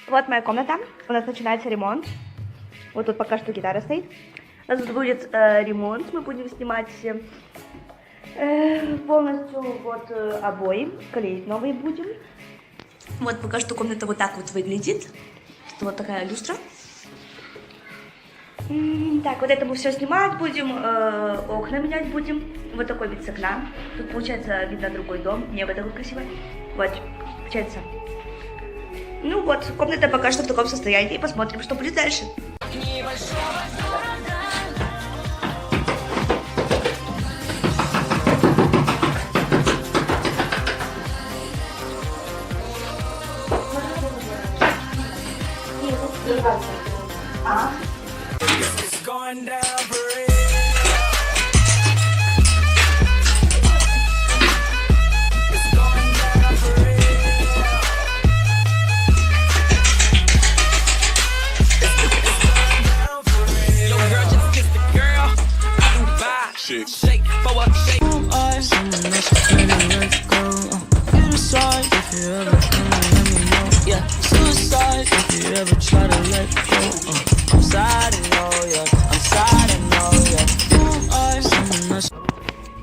Вот моя комната. У нас начинается ремонт. Вот тут пока что гитара стоит. У нас тут будет ремонт. Мы будем снимать полностью вот обои. Клеить новые будем. Вот пока что комната вот так вот выглядит. Вот такая люстра. Так, вот это мы все снимать будем. Окна менять будем. Вот такой вид с окна. Тут получается видно другой дом. Небо такое красивое. Вот, получается. Ну вот, комната пока что в таком состоянии. Посмотрим, что будет дальше.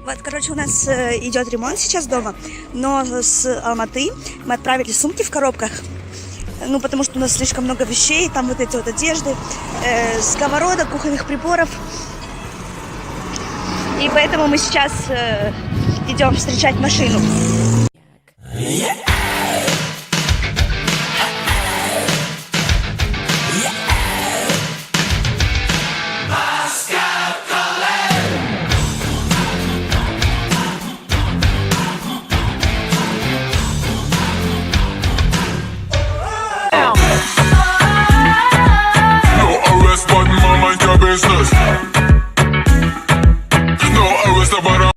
Вот, короче, у нас идет ремонт сейчас дома, но с Алматы мы отправили сумки в коробках, ну, потому что у нас слишком много вещей, там вот эти вот одежды, сковородок, кухонных приборов, и поэтому мы сейчас идем встречать машину.